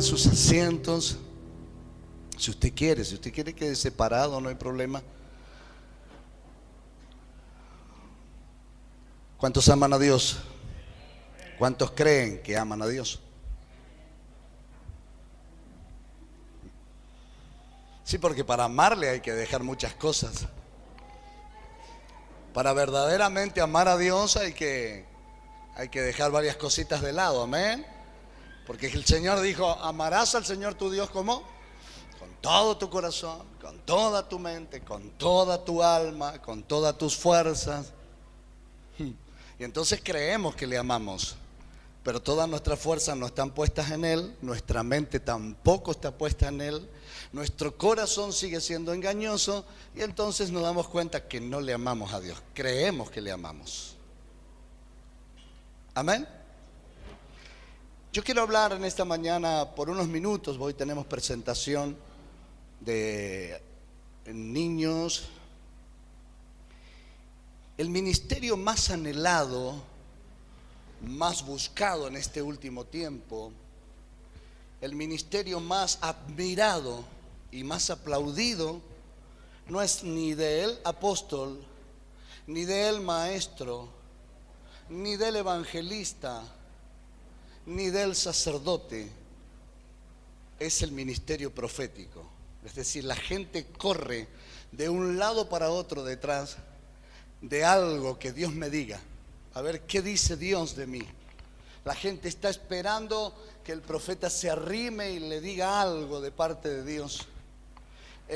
sus asientos. Si usted quiere quede separado, no hay problema. ¿Cuántos aman a Dios? ¿Cuántos creen que aman a Dios? Sí, porque para amarle hay que dejar muchas cosas. Para verdaderamente amar a Dios hay que dejar varias cositas de lado, amén. Porque el Señor dijo, amarás al Señor tu Dios ¿cómo? Con todo tu corazón, con toda tu mente, con toda tu alma, con todas tus fuerzas. Y entonces creemos que le amamos, pero todas nuestras fuerzas no están puestas en Él, nuestra mente tampoco está puesta en Él, nuestro corazón sigue siendo engañoso y entonces nos damos cuenta que no le amamos a Dios, creemos que le amamos. Amén. Yo quiero hablar en esta mañana por unos minutos. Hoy tenemos presentación de niños. El ministerio más anhelado, más buscado en este último tiempo, el ministerio más admirado y más aplaudido, no es ni del apóstol, ni del maestro, ni del evangelista, ni del sacerdote, es el ministerio profético. Es decir, la gente corre de un lado para otro detrás de algo que Dios me diga. A ver, ¿qué dice Dios de mí? La gente está esperando que el profeta se arrime y le diga algo de parte de Dios.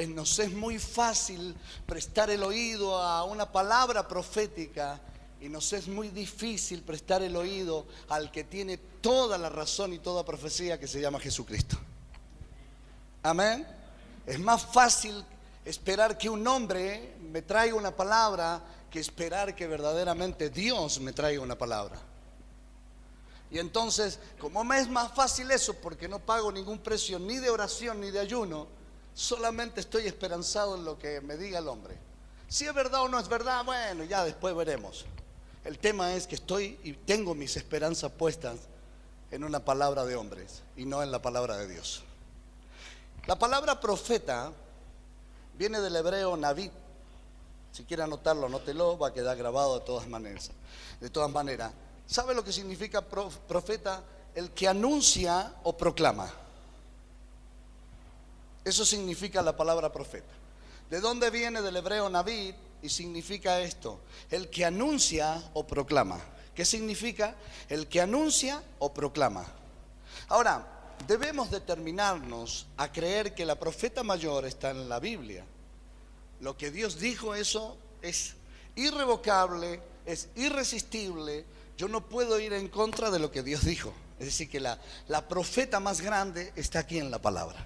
Nos es muy fácil prestar el oído a una palabra profética y nos es muy difícil prestar el oído al que tiene toda la razón y toda profecía, que se llama Jesucristo. Amén. Es más fácil esperar que un hombre me traiga una palabra que esperar que verdaderamente Dios me traiga una palabra. Y entonces, como me es más fácil eso, porque no pago ningún precio ni de oración ni de ayuno, solamente estoy esperanzado en lo que me diga el hombre. Si es verdad o no es verdad, bueno, ya después veremos. El tema es que estoy y tengo mis esperanzas puestas en una palabra de hombres y no en la palabra de Dios. La palabra profeta viene del hebreo naví. Si quiere anotarlo, anótelo, va a quedar grabado de todas maneras. ¿Sabe lo que significa profeta? El que anuncia o proclama. Eso significa la palabra profeta. ¿De dónde viene? Del hebreo naví, y significa esto: el que anuncia o proclama. ¿Qué significa? El que anuncia o proclama. Ahora, debemos determinarnos a creer que la profeta mayor está en la Biblia. Lo que Dios dijo, eso es irrevocable, es irresistible. Yo no puedo ir en contra de lo que Dios dijo. Es decir, que la profeta más grande está aquí en la palabra.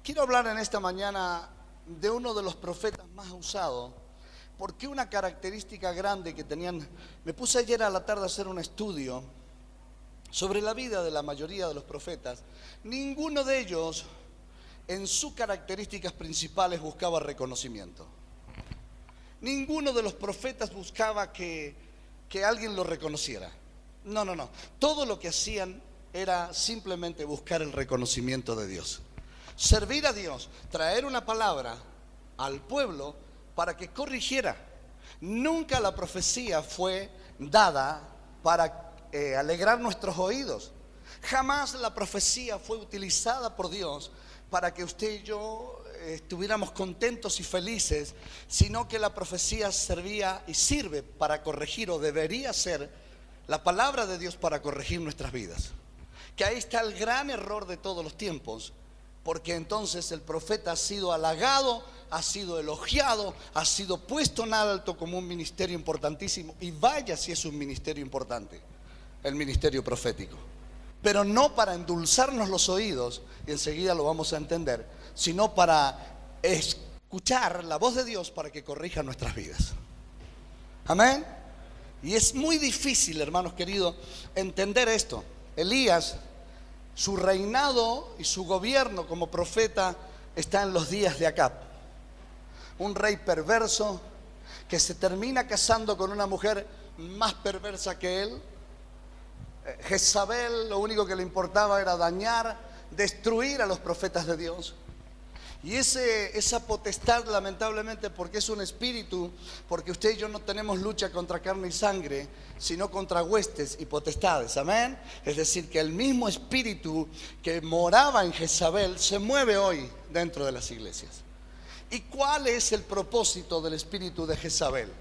Quiero hablar en esta mañana de uno de los profetas más usados, porque una característica grande que tenían. Me puse ayer a la tarde a hacer un estudio sobre la vida de la mayoría de los profetas. Ninguno de ellos en sus características principales buscaba reconocimiento. Ninguno de los profetas buscaba que alguien lo reconociera. No. Todo lo que hacían era simplemente buscar el reconocimiento de Dios. Servir a Dios, traer una palabra al pueblo para que corrigiera. Nunca la profecía fue dada para alegrar nuestros oídos. Jamás la profecía fue utilizada por Dios para que usted y yo estuviéramos contentos y felices, sino que la profecía servía y sirve para corregir, o debería ser la palabra de Dios para corregir nuestras vidas. Que ahí está el gran error de todos los tiempos, porque entonces el profeta ha sido halagado, ha sido elogiado, ha sido puesto en alto como un ministerio importantísimo, y vaya si es un ministerio importante, el ministerio profético. Pero no para endulzarnos los oídos, y enseguida lo vamos a entender, sino para escuchar la voz de Dios para que corrija nuestras vidas. Amén. Y es muy difícil, hermanos queridos, entender esto. Elías, su reinado y su gobierno como profeta está en los días de Acab, un rey perverso que se termina casando con una mujer más perversa que él. Jezabel lo único que le importaba era dañar, destruir a los profetas de Dios. Y esa potestad, lamentablemente, porque es un espíritu, porque usted y yo no tenemos lucha contra carne y sangre, sino contra huestes y potestades, amén. Es decir, que el mismo espíritu que moraba en Jezabel se mueve hoy dentro de las iglesias. ¿Y cuál es el propósito del espíritu de Jezabel?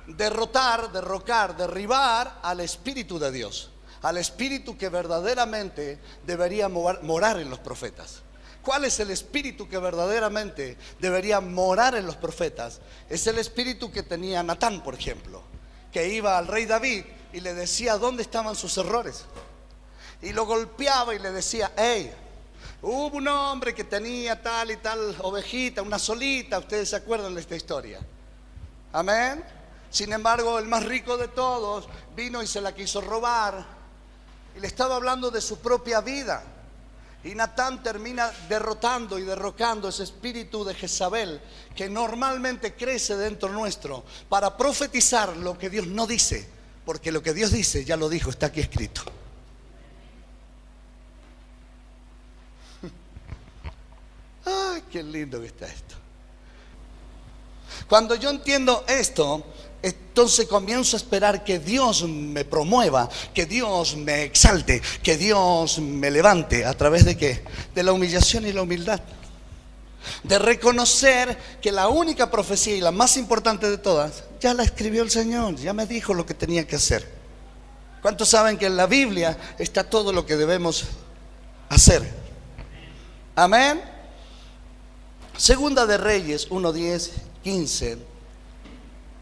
Derrotar, derrocar, derribar al espíritu de Dios, al espíritu que verdaderamente debería morar en los profetas. ¿Cuál es el espíritu que verdaderamente debería morar en los profetas? Es el espíritu que tenía Natán, por ejemplo, que iba al rey David y le decía dónde estaban sus errores. Y lo golpeaba y le decía: hey, hubo un hombre que tenía tal y tal ovejita, una solita. Ustedes se acuerdan de esta historia. Amén. Sin embargo, el más rico de todos vino y se la quiso robar. Y le estaba hablando de su propia vida. Y Natán termina derrotando y derrocando ese espíritu de Jezabel que normalmente crece dentro nuestro para profetizar lo que Dios no dice, porque lo que Dios dice ya lo dijo, está aquí escrito. Ay, qué lindo que está esto. Cuando yo entiendo esto, entonces comienzo a esperar que Dios me promueva, que Dios me exalte, que Dios me levante. ¿A través de qué? De la humillación y la humildad. De reconocer que la única profecía y la más importante de todas, ya la escribió el Señor, ya me dijo lo que tenía que hacer. ¿Cuántos saben que en la Biblia está todo lo que debemos hacer? Amén. Segunda de Reyes 1:10, 15.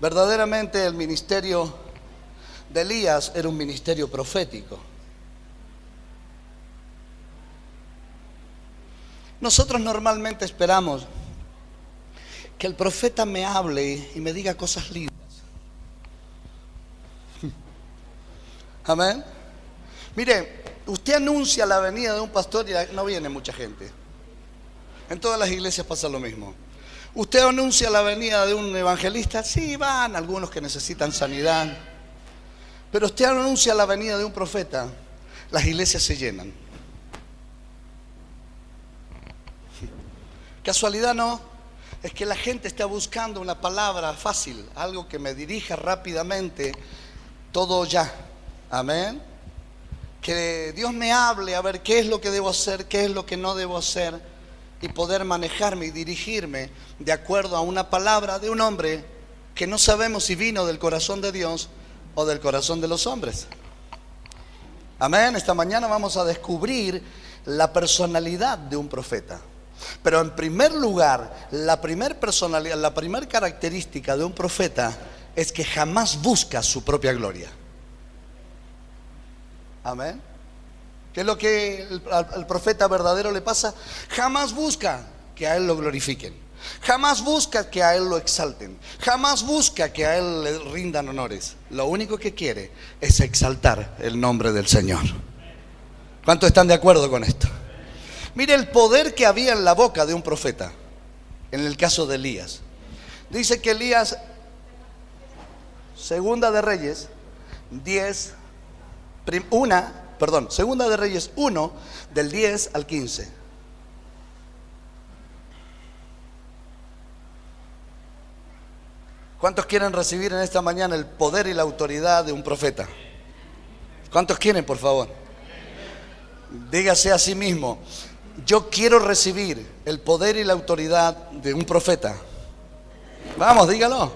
Verdaderamente el ministerio de Elías era un ministerio profético. Nosotros normalmente esperamos que el profeta me hable y me diga cosas lindas. Amén. Mire, usted anuncia la venida de un pastor y no viene mucha gente. En todas las iglesias pasa lo mismo. Usted anuncia la venida de un evangelista, sí van algunos que necesitan sanidad. Pero usted anuncia la venida de un profeta, las iglesias se llenan. Casualidad no, es que la gente está buscando una palabra fácil, algo que me dirija rápidamente, todo ya. Amén. Que Dios me hable a ver qué es lo que debo hacer, qué es lo que no debo hacer, y poder manejarme y dirigirme de acuerdo a una palabra de un hombre que no sabemos si vino del corazón de Dios o del corazón de los hombres. Amén. Esta mañana vamos a descubrir la personalidad de un profeta. Pero en primer lugar, la primera personalidad, la primera característica de un profeta es que jamás busca su propia gloria. Amén. ¿Qué es lo que al profeta verdadero le pasa? Jamás busca que a él lo glorifiquen. Jamás busca que a él lo exalten. Jamás busca que a él le rindan honores. Lo único que quiere es exaltar el nombre del Señor. ¿Cuántos están de acuerdo con esto? Mire el poder que había en la boca de un profeta. En el caso de Elías. Dice que Elías, Segunda de Reyes 10, Segunda de Reyes 1, del 10 al 15. ¿Cuántos quieren recibir en esta mañana el poder y la autoridad de un profeta? ¿Cuántos quieren, por favor? Dígase a sí mismo: yo quiero recibir el poder y la autoridad de un profeta. Vamos, dígalo.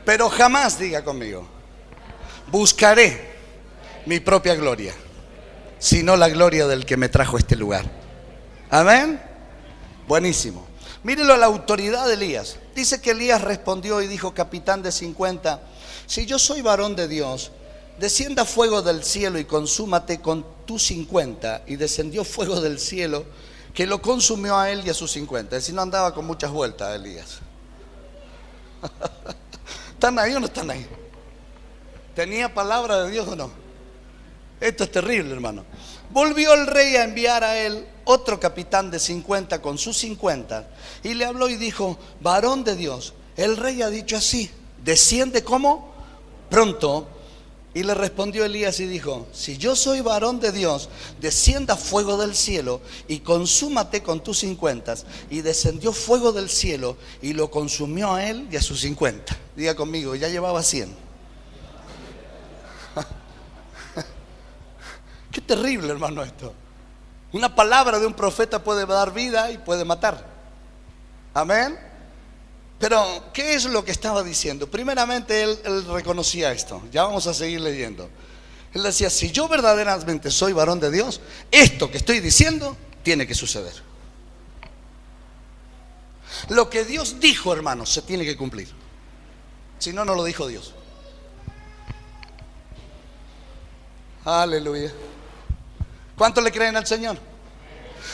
Pero jamás, diga conmigo, buscaré mi propia gloria, sino la gloria del que me trajo a este lugar. Amén. Buenísimo. Mírelo a la autoridad de Elías. Dice que Elías respondió y dijo: capitán de 50, si yo soy varón de Dios, descienda fuego del cielo y consúmate con tus 50. Y descendió fuego del cielo que lo consumió a él y a sus 50. Es decir, no andaba con muchas vueltas Elías. ¿Están ahí o no están ahí? ¿Tenía palabra de Dios o no? Esto es terrible, hermano. Volvió el rey a enviar a él otro capitán de 50 con sus 50 y le habló y dijo: varón de Dios, el rey ha dicho así: desciende como pronto Y le respondió Elías y dijo: si yo soy varón de Dios, descienda fuego del cielo y consúmate con tus 50. Y descendió fuego del cielo y lo consumió a él y a sus 50. Diga conmigo, ya llevaba 100. Qué terrible, hermano, esto. Una palabra de un profeta puede dar vida y puede matar. Amén. Pero, ¿qué es lo que estaba diciendo? Primeramente, él reconocía esto. Ya vamos a seguir leyendo. Él decía: si yo verdaderamente soy varón de Dios, esto que estoy diciendo tiene que suceder. Lo que Dios dijo, hermanos, se tiene que cumplir. Si no, no lo dijo Dios. Aleluya. ¿Cuánto le creen al Señor?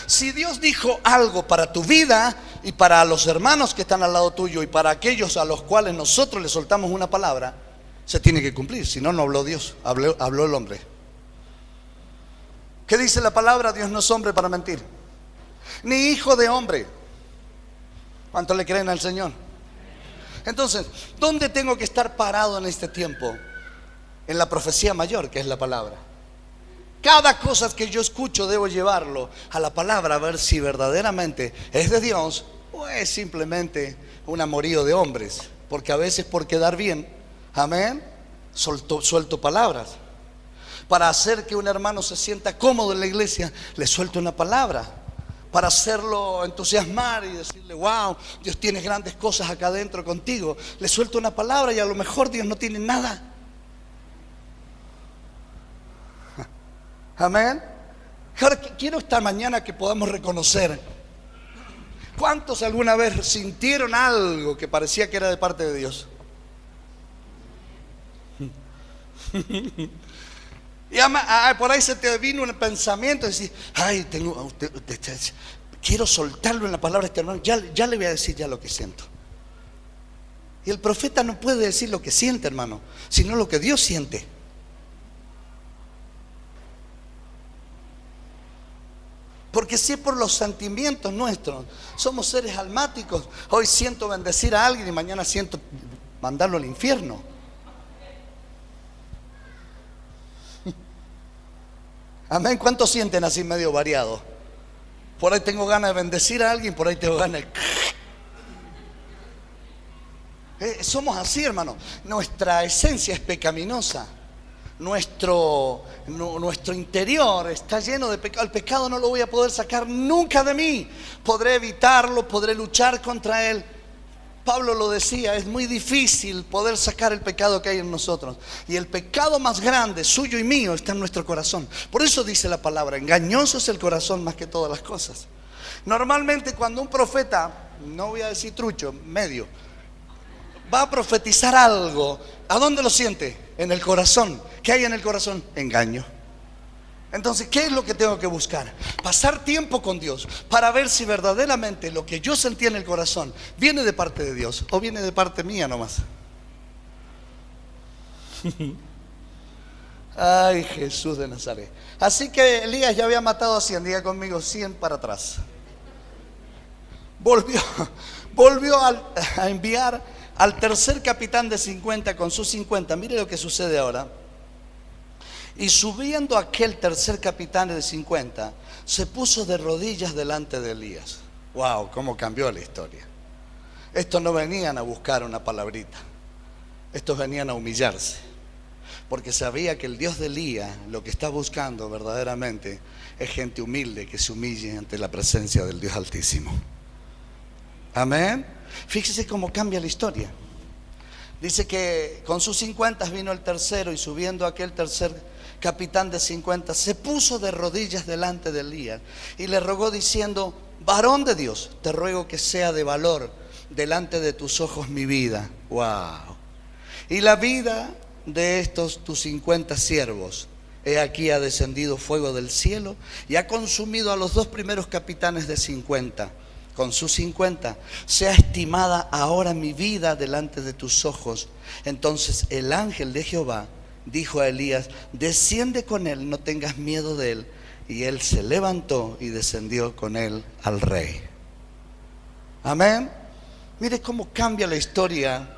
Si Dios dijo algo para tu vida y para los hermanos que están al lado tuyo y para aquellos a los cuales nosotros le soltamos una palabra, se tiene que cumplir. Si no, no habló Dios, habló el hombre. ¿Qué dice la palabra? Dios no es hombre para mentir, ni hijo de hombre. ¿Cuánto le creen al Señor? Entonces, ¿dónde tengo que estar parado en este tiempo? En la profecía mayor, que es la palabra. Cada cosa que yo escucho debo llevarlo a la palabra, a ver si verdaderamente es de Dios o es simplemente un amorío de hombres. Porque a veces, por quedar bien, amén, suelto palabras. Para hacer que un hermano se sienta cómodo en la iglesia, le suelto una palabra. Para hacerlo entusiasmar y decirle: wow, Dios tiene grandes cosas acá adentro contigo, le suelto una palabra y a lo mejor Dios no tiene nada. Amén. Ahora quiero esta mañana que podamos reconocer: ¿cuántos alguna vez sintieron algo que parecía que era de parte de Dios? Y por ahí se te vino un pensamiento y decís: ay, quiero soltarlo en la palabra de este hermano, ya le voy a decir ya lo que siento. Y el profeta no puede decir lo que siente, hermano, sino lo que Dios siente. Porque si es por los sentimientos nuestros, somos seres almáticos. Hoy siento bendecir a alguien y mañana siento mandarlo al infierno. Amén. ¿Cuántos sienten así medio variado? Por ahí tengo ganas de bendecir a alguien, por ahí tengo ganas de... somos así, hermano. Nuestra esencia es pecaminosa. Nuestro interior está lleno de pecado. El pecado no lo voy a poder sacar nunca de mí. Podré evitarlo, podré luchar contra él. Pablo lo decía: es muy difícil poder sacar el pecado que hay en nosotros. Y el pecado más grande, suyo y mío, está en nuestro corazón. Por eso dice la palabra: engañoso es el corazón más que todas las cosas. Normalmente cuando un profeta, no voy a decir trucho, medio, va a profetizar algo, ¿a dónde lo siente? En el corazón. ¿Qué hay en el corazón? Engaño. Entonces, ¿qué es lo que tengo que buscar? Pasar tiempo con Dios para ver si verdaderamente lo que yo sentí en el corazón viene de parte de Dios o viene de parte mía nomás. Ay, Jesús de Nazaret. Así que Elías ya había matado a 100. Diga conmigo: 100 para atrás. Volvió a enviar al tercer capitán de 50 con sus 50. Mire lo que sucede ahora. Y subiendo aquel tercer capitán de 50, se puso de rodillas delante de Elías. Wow, cómo cambió la historia. Estos no venían a buscar una palabrita, estos venían a humillarse, porque sabía que el Dios de Elías lo que está buscando verdaderamente es gente humilde que se humille ante la presencia del Dios Altísimo. Amén. Fíjese cómo cambia la historia. Dice que con sus 50 vino el tercero, y subiendo aquel tercer capitán de 50 se puso de rodillas delante de Elías y le rogó diciendo: varón de Dios, te ruego que sea de valor delante de tus ojos mi vida. Wow. Y la vida de estos tus 50 siervos. He aquí ha descendido fuego del cielo y ha consumido a los 2 primeros capitanes de 50. Con sus 50 sea estimada ahora mi vida delante de tus ojos. Entonces el ángel de Jehová dijo a Elías: desciende con él, no tengas miedo de él. Y él se levantó y descendió con él al rey. Amén. Mire cómo cambia la historia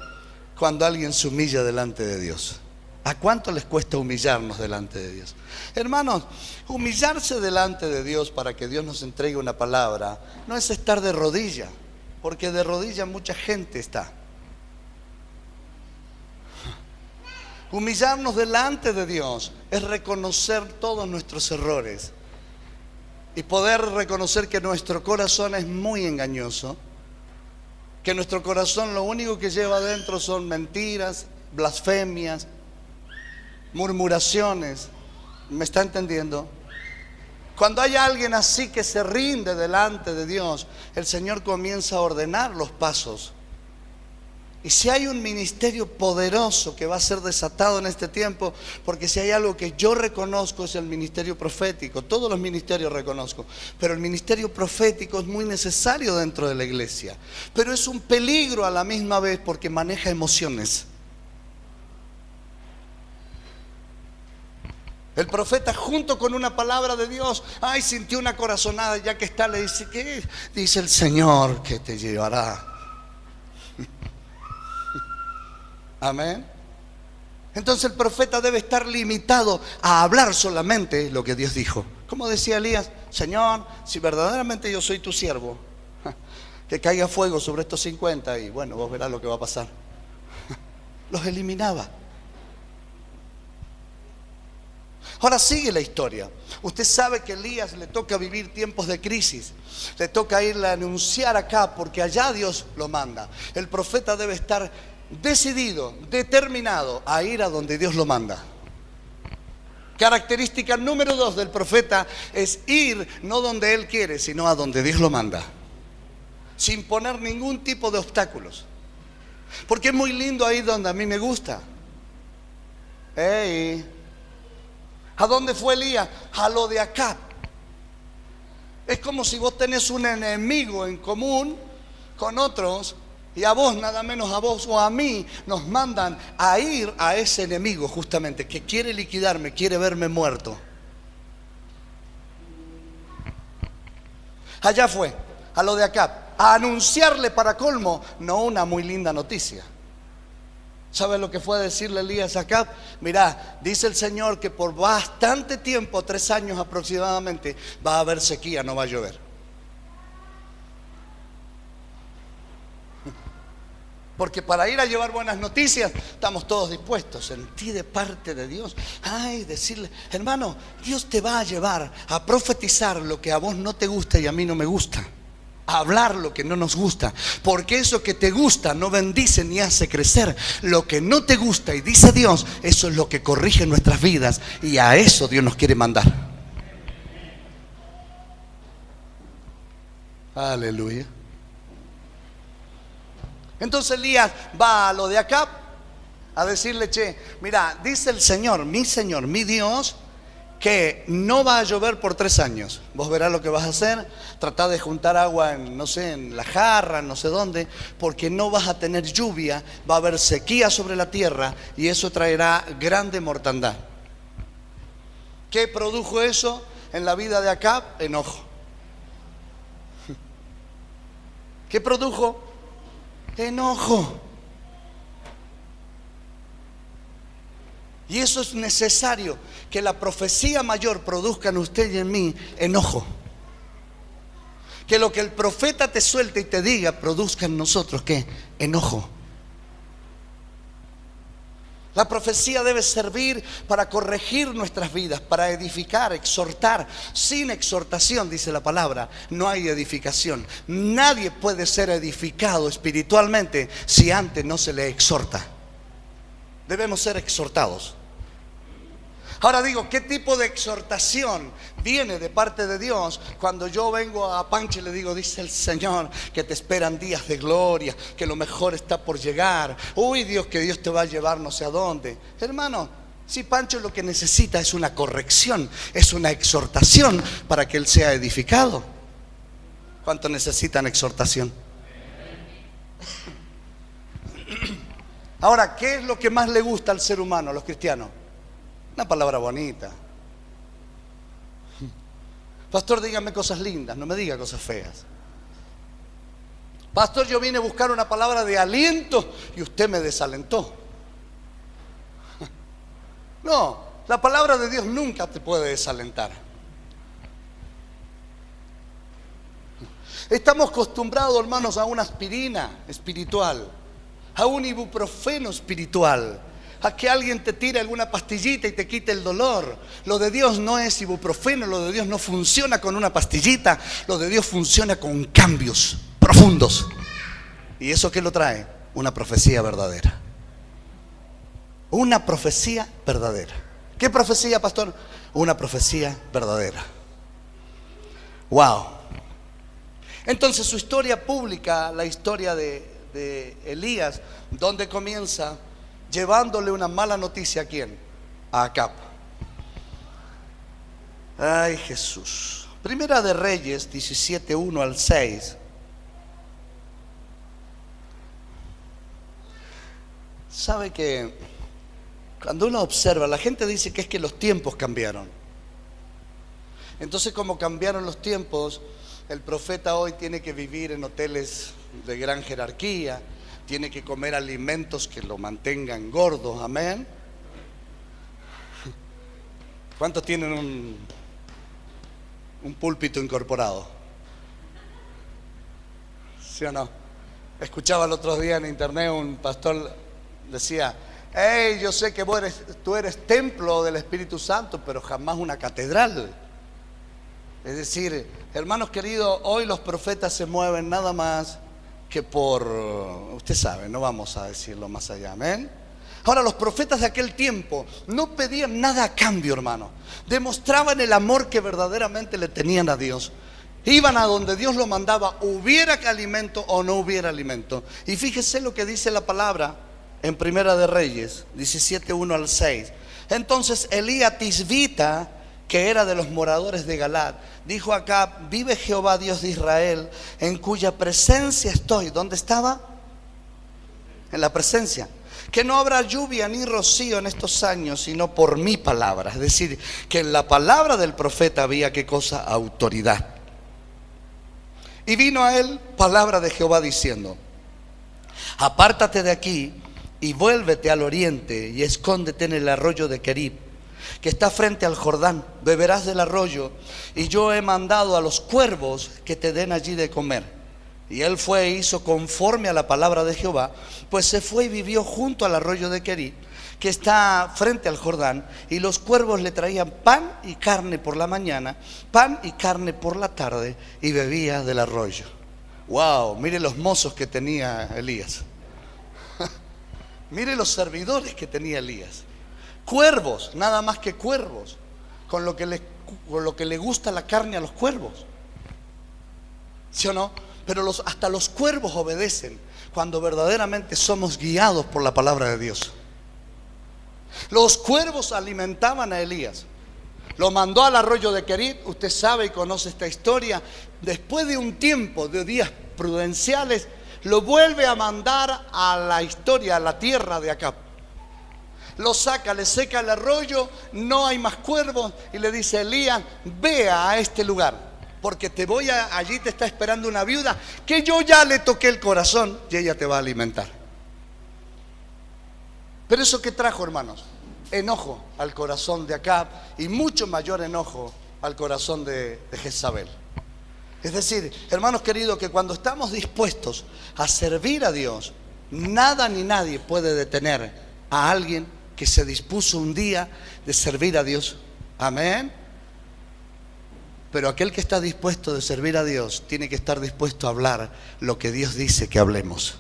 cuando alguien se humilla delante de Dios. ¿A cuánto les cuesta humillarnos delante de Dios? Hermanos, humillarse delante de Dios para que Dios nos entregue una palabra no es estar de rodilla, porque de rodilla mucha gente está. Humillarnos delante de Dios es reconocer todos nuestros errores y poder reconocer que nuestro corazón es muy engañoso, que nuestro corazón lo único que lleva adentro son mentiras, blasfemias, murmuraciones. ¿Me está entendiendo? Cuando hay alguien así que se rinde delante de Dios, el Señor comienza a ordenar los pasos. Y si hay un ministerio poderoso que va a ser desatado en este tiempo, porque si hay algo que yo reconozco es el ministerio profético. Todos los ministerios reconozco, pero el ministerio profético es muy necesario dentro de la iglesia. Pero es un peligro a la misma vez porque maneja emociones. El profeta, junto con una palabra de Dios, sintió una corazonada, ya que está, le dice, ¿qué? Dice el Señor que te llevará. Amén. Entonces el profeta debe estar limitado a hablar solamente lo que Dios dijo. Como decía Elías, Señor, si verdaderamente yo soy tu siervo, que caiga fuego sobre estos 50 y bueno, vos verás lo que va a pasar. Los eliminaba. Ahora sigue la historia. Usted sabe que a Elías le toca vivir tiempos de crisis. Le toca irle a anunciar acá porque allá Dios lo manda. El profeta debe estar decidido, determinado a ir a donde Dios lo manda. Característica número 2 del profeta es ir no donde él quiere, sino a donde Dios lo manda, sin poner ningún tipo de obstáculos. Porque es muy lindo ahí donde a mí me gusta. ¿A dónde fue Elías? A lo de Acab. Es como si vos tenés un enemigo en común con otros, y a vos, nada menos a vos o a mí, nos mandan a ir a ese enemigo justamente, que quiere liquidarme, quiere verme muerto. Allá fue, a lo de Acab, a anunciarle para colmo, no una muy linda noticia. ¿Sabe lo que fue a decirle Elías a Acab? Mirá, dice el Señor que por bastante tiempo, 3 años aproximadamente, va a haber sequía, no va a llover. Porque para ir a llevar buenas noticias estamos todos dispuestos. Sentí de parte de Dios, decirle, hermano, Dios te va a llevar a profetizar lo que a vos no te gusta y a mí no me gusta, a hablar lo que no nos gusta, porque eso que te gusta no bendice ni hace crecer. Lo que no te gusta y dice Dios, eso es lo que corrige nuestras vidas, y a eso Dios nos quiere mandar. Aleluya. Entonces Elías va a lo de Acab a decirle, mira, dice el Señor, mi Dios, que no va a llover por 3 años. Vos verás lo que vas a hacer. Tratá de juntar agua en, no sé, en la jarra, no sé dónde, porque no vas a tener lluvia, va a haber sequía sobre la tierra y eso traerá grande mortandad. ¿Qué produjo eso en la vida de Acab? Enojo. ¿Qué produjo? Enojo. Y eso es necesario, que la profecía mayor produzca en usted y en mí enojo. Que lo que el profeta te suelte y te diga produzca en nosotros, ¿qué? Enojo. La profecía debe servir para corregir nuestras vidas, para edificar, exhortar. Sin exhortación, dice la palabra, no hay edificación. Nadie puede ser edificado espiritualmente si antes no se le exhorta. Debemos ser exhortados. Ahora digo, ¿qué tipo de exhortación viene de parte de Dios cuando yo vengo a Pancho y le digo, dice el Señor que te esperan días de gloria, que lo mejor está por llegar? Uy, Dios, que Dios te va a llevar no sé a dónde. Hermano, si Pancho lo que necesita es una corrección, es una exhortación para que él sea edificado. ¿Cuánto necesitan exhortación? Ahora, ¿qué es lo que más le gusta al ser humano, a los cristianos? Una palabra bonita. Pastor, dígame cosas lindas, no me diga cosas feas. Pastor, yo vine a buscar una palabra de aliento y usted me desalentó. No, la palabra de Dios nunca te puede desalentar. Estamos acostumbrados, hermanos, a una aspirina espiritual, a un ibuprofeno espiritual, a que alguien te tire alguna pastillita y te quite el dolor. Lo de Dios no es ibuprofeno, lo de Dios no funciona con una pastillita, lo de Dios funciona con cambios profundos. ¿Y eso qué lo trae? Una profecía verdadera. Una profecía verdadera. ¿Qué profecía, pastor? Una profecía verdadera. Wow. Entonces su historia pública, la historia de Elías, ¿dónde comienza? Llevándole una mala noticia. ¿A quién? A Acab. Ay, Jesús. Primera de Reyes 17, 1 al 6. Sabe que cuando uno observa, la gente dice que es que los tiempos cambiaron. Entonces, como cambiaron los tiempos, el profeta hoy tiene que vivir en hoteles de gran jerarquía, tiene que comer alimentos que lo mantengan gordo. Amén. ¿Cuántos tienen un púlpito incorporado? ¿Sí o no? Escuchaba el otro día en internet un pastor decía: hey, yo sé que tú eres templo del Espíritu Santo, pero jamás una catedral. Es decir, hermanos queridos, hoy los profetas se mueven nada más que por, usted sabe, no vamos a decirlo más allá, amén. Ahora, los profetas de aquel tiempo no pedían nada a cambio, hermano. Demostraban el amor que verdaderamente le tenían a Dios. Iban a donde Dios lo mandaba, hubiera alimento o no hubiera alimento. Y fíjese lo que dice la palabra en Primera de Reyes 17, 1 al 6. Entonces Elías Tisbita, que era de los moradores de Galad, dijo acá: vive Jehová Dios de Israel, en cuya presencia estoy. ¿Dónde estaba? En la presencia. Que no habrá lluvia ni rocío en estos años, sino por mi palabra. Es decir, que en la palabra del profeta había, ¿qué cosa? Autoridad. Y vino a él palabra de Jehová diciendo: apártate de aquí y vuélvete al oriente y escóndete en el arroyo de Querib, que está frente al Jordán. Beberás del arroyo, y yo he mandado a los cuervos que te den allí de comer. Y él fue e hizo conforme a la palabra de Jehová, pues se fue y vivió junto al arroyo de Querib, que está frente al Jordán, y los cuervos le traían pan y carne por la mañana, pan y carne por la tarde, y bebía del arroyo. Wow, mire los mozos que tenía Elías. Mire los servidores que tenía Elías. Cuervos, nada más que cuervos, con lo que le gusta la carne a los cuervos. ¿Sí o no? Pero hasta los cuervos obedecen cuando verdaderamente somos guiados por la palabra de Dios. Los cuervos alimentaban a Elías. Lo mandó al arroyo de Querib. Usted sabe y conoce esta historia. Después de un tiempo, de días prudenciales, lo vuelve a mandar a la historia, a la tierra de Acab. Lo saca, le seca el arroyo, no hay más cuervos, y le dice: Elías, vea a este lugar, porque allí te está esperando una viuda que yo ya le toqué el corazón y ella te va a alimentar. Pero eso que trajo, hermanos, enojo al corazón de Acab, y mucho mayor enojo al corazón de Jezabel. Es decir, hermanos queridos, que cuando estamos dispuestos a servir a Dios, nada ni nadie puede detener a alguien que se dispuso un día de servir a Dios. Amén. Pero aquel que está dispuesto de servir a Dios tiene que estar dispuesto a hablar lo que Dios dice que hablemos.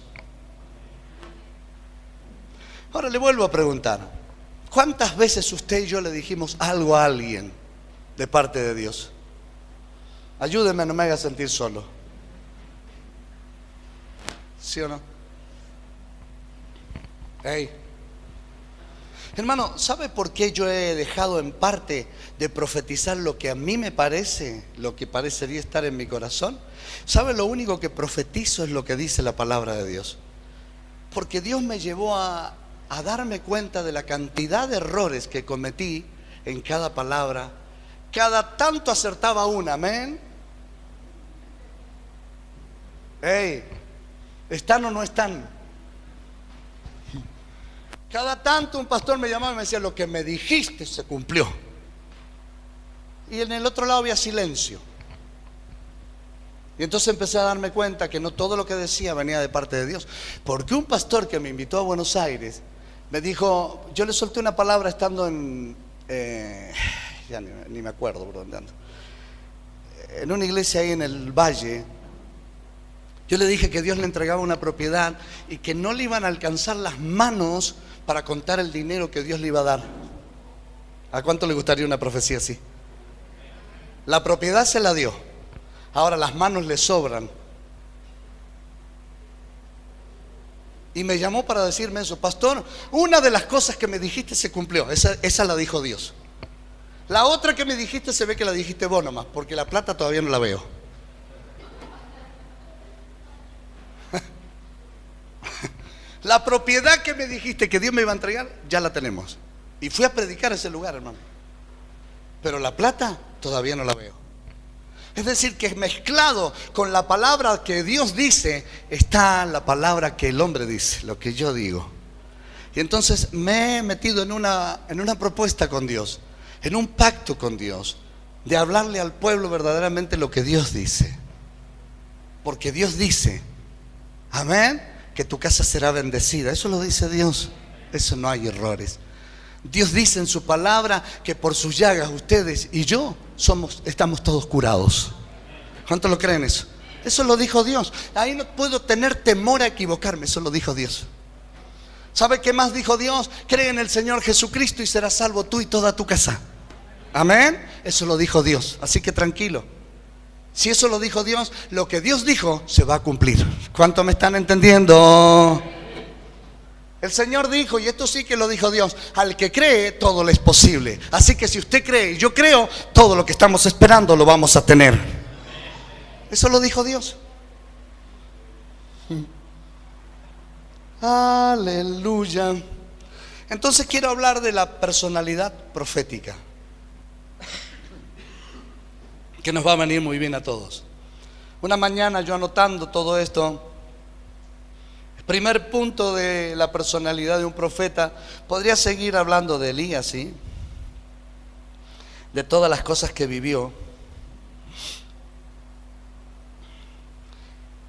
Ahora le vuelvo a preguntar: ¿cuántas veces usted y yo le dijimos algo a alguien de parte de Dios? Ayúdeme, no me haga sentir solo. ¿Sí o no? Hey. Hermano, ¿sabe por qué yo he dejado en parte de profetizar lo que a mí me parece, lo que parecería estar en mi corazón? ¿Sabe? Lo único que profetizo es lo que dice la palabra de Dios. Porque Dios me llevó a darme cuenta de la cantidad de errores que cometí en cada palabra. Cada tanto acertaba una, amén. Hey, ¿están o no están? Cada tanto un pastor me llamaba y me decía: lo que me dijiste se cumplió. Y en el otro lado había silencio. Y entonces empecé a darme cuenta que no todo lo que decía venía de parte de Dios. Porque un pastor que me invitó a Buenos Aires me dijo, yo le solté una palabra estando en, ya ni me acuerdo por dónde ando, en una iglesia ahí en el Valle. Yo le dije que Dios le entregaba una propiedad y que no le iban a alcanzar las manos para contar el dinero que Dios le iba a dar. ¿A cuánto le gustaría una profecía así? La propiedad se la dio, ahora las manos le sobran. Y me llamó para decirme eso: pastor, una de las cosas que me dijiste se cumplió. Esa la dijo Dios. La otra que me dijiste se ve que la dijiste vos nomás, porque la plata todavía no la veo. La propiedad que me dijiste que Dios me iba a entregar, ya la tenemos. Y fui a predicar a ese lugar, hermano. Pero la plata todavía no la veo. Es decir, que mezclado con la palabra que Dios dice, está la palabra que el hombre dice, lo que yo digo. Y entonces me he metido en una propuesta con Dios, en un pacto con Dios, de hablarle al pueblo verdaderamente lo que Dios dice. Porque Dios dice, amén, que tu casa será bendecida. Eso lo dice Dios, eso no hay errores. Dios dice en su palabra que por sus llagas ustedes y yo estamos todos curados. ¿Cuántos lo creen eso? Eso lo dijo Dios. Ahí no puedo tener temor a equivocarme, eso lo dijo Dios. ¿Sabe qué más dijo Dios? Cree en el Señor Jesucristo y serás salvo tú y toda tu casa. Amén. Eso lo dijo Dios, así que tranquilo. Si eso lo dijo Dios, lo que Dios dijo se va a cumplir. ¿Cuántos me están entendiendo? El Señor dijo, y esto sí que lo dijo Dios: al que cree, todo le es posible. Así que si usted cree y yo creo, todo lo que estamos esperando lo vamos a tener. Eso lo dijo Dios. Aleluya. Entonces quiero hablar de la personalidad profética, que nos va a venir muy bien a todos. Una mañana yo anotando todo esto, primer punto de la personalidad de un profeta. Podría seguir hablando de Elías, ¿sí? De todas las cosas que vivió.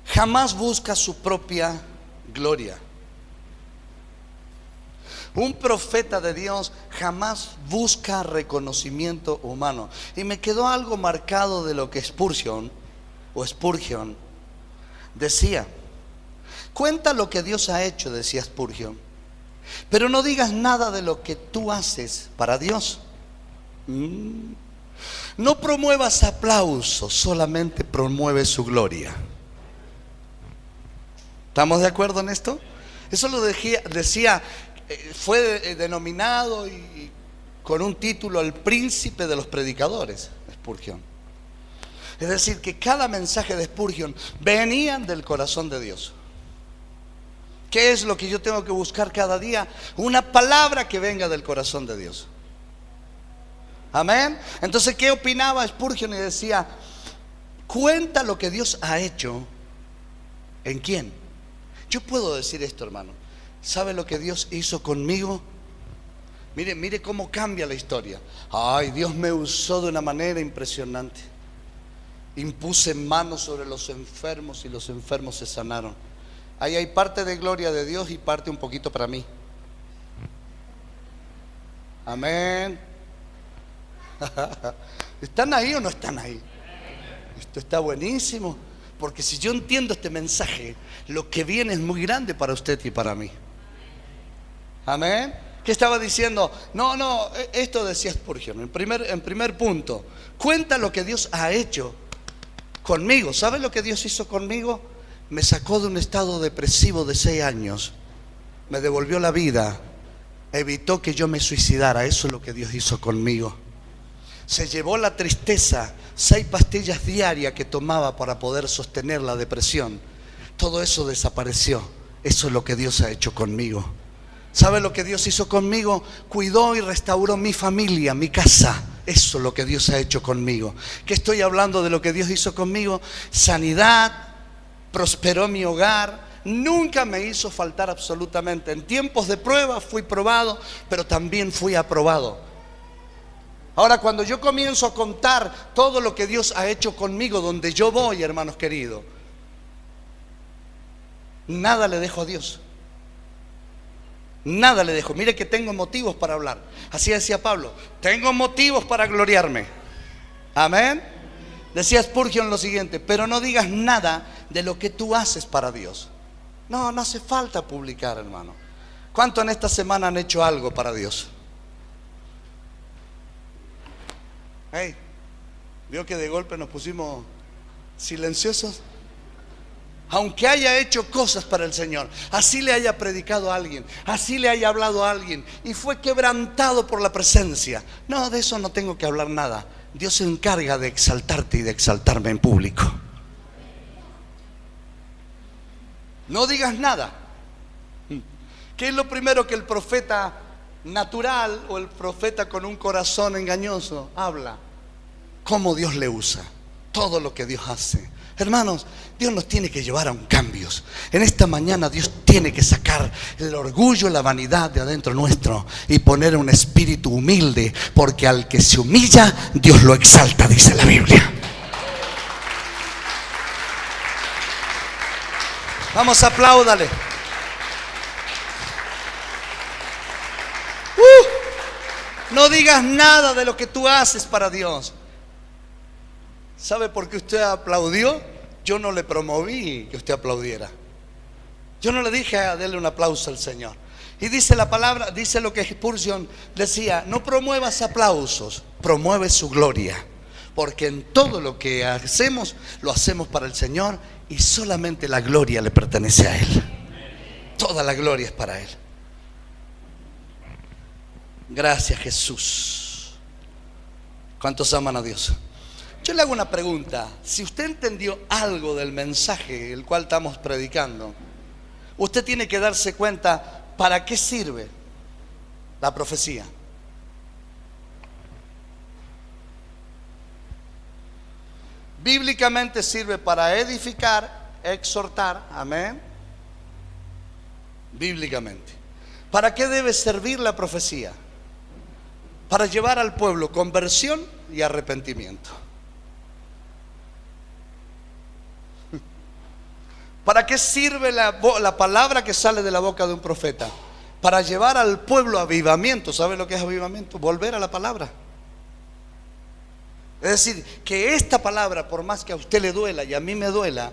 Jamás busca su propia gloria. Un profeta de Dios jamás busca reconocimiento humano. Y me quedó algo marcado de lo que Spurgeon decía. Cuenta lo que Dios ha hecho, decía Spurgeon, pero no digas nada de lo que tú haces para Dios. No promuevas aplausos, solamente promueve su gloria. ¿Estamos de acuerdo en esto? Eso lo decía, fue denominado y con un título el príncipe de los predicadores, Spurgeon. Es decir, que cada mensaje de Spurgeon venían del corazón de Dios. ¿Qué es lo que yo tengo que buscar cada día? Una palabra que venga del corazón de Dios. Amén. Entonces, ¿qué opinaba Spurgeon? Y decía, cuenta lo que Dios ha hecho. ¿En quién? Yo puedo decir esto, hermano. ¿Sabe lo que Dios hizo conmigo? Mire cómo cambia la historia. Ay, Dios me usó de una manera impresionante. Impuse manos sobre los enfermos y los enfermos se sanaron. Ahí hay parte de gloria de Dios y parte un poquito para mí. Amén. ¿Están ahí o no están ahí? Esto está buenísimo, porque si yo entiendo este mensaje, lo que viene es muy grande para usted y para mí. Amén. ¿Qué estaba diciendo? No, esto decía Spurgeon. En primer punto, cuenta lo que Dios ha hecho conmigo. ¿Sabe lo que Dios hizo conmigo? Me sacó de un estado depresivo de 6 años, me devolvió la vida, evitó que yo me suicidara. Eso es lo que Dios hizo conmigo. Se llevó la tristeza, 6 pastillas diarias que tomaba para poder sostener la depresión. Todo eso desapareció. Eso es lo que Dios ha hecho conmigo. ¿Sabe lo que Dios hizo conmigo? Cuidó y restauró mi familia, mi casa. Eso es lo que Dios ha hecho conmigo. ¿Qué estoy hablando de lo que Dios hizo conmigo? Sanidad. Prosperó mi hogar, nunca me hizo faltar absolutamente. En tiempos de prueba fui probado, pero también fui aprobado. Ahora, cuando yo comienzo a contar todo lo que Dios ha hecho conmigo, donde yo voy, hermanos queridos, nada le dejo a Dios. Nada le dejo. Mire que tengo motivos para hablar. Así decía Pablo, tengo motivos para gloriarme. Amén. Decía Spurgeon lo siguiente: pero no digas nada de lo que tú haces para Dios. No hace falta publicar, hermano. ¿Cuánto en esta semana han hecho algo para Dios? Hey, ¿vio que de golpe nos pusimos silenciosos? Aunque haya hecho cosas para el Señor, así le haya predicado a alguien, así le haya hablado a alguien y fue quebrantado por la presencia, no, de eso no tengo que hablar nada. Dios se encarga de exaltarte y de exaltarme en público. No digas nada. ¿Qué es lo primero que el profeta natural o el profeta con un corazón engañoso habla? Cómo Dios le usa, todo lo que Dios hace. Hermanos, Dios nos tiene que llevar a un cambio. En esta mañana Dios tiene que sacar el orgullo, la vanidad de adentro nuestro y poner un espíritu humilde, porque al que se humilla, Dios lo exalta, dice la Biblia. Vamos, apláudale. No digas nada de lo que tú haces para Dios. ¿Sabe por qué usted aplaudió? Yo no le promoví que usted aplaudiera. Yo no le dije a darle un aplauso al Señor. Y dice la palabra, dice lo que Spurgeon decía: no promuevas aplausos, promueve su gloria. Porque en todo lo que hacemos, lo hacemos para el Señor y solamente la gloria le pertenece a Él. Toda la gloria es para Él. Gracias, Jesús. ¿Cuántos aman a Dios? Yo le hago una pregunta. Si usted entendió algo del mensaje el cual estamos predicando, usted tiene que darse cuenta para qué sirve la profecía. Bíblicamente sirve para edificar, exhortar, amén. Bíblicamente. ¿Para qué debe servir la profecía? Para llevar al pueblo conversión y arrepentimiento. ¿Para qué sirve la palabra que sale de la boca de un profeta? Para llevar al pueblo a avivamiento. ¿Sabe lo que es avivamiento? Volver a la palabra. Es decir, que esta palabra, por más que a usted le duela y a mí me duela,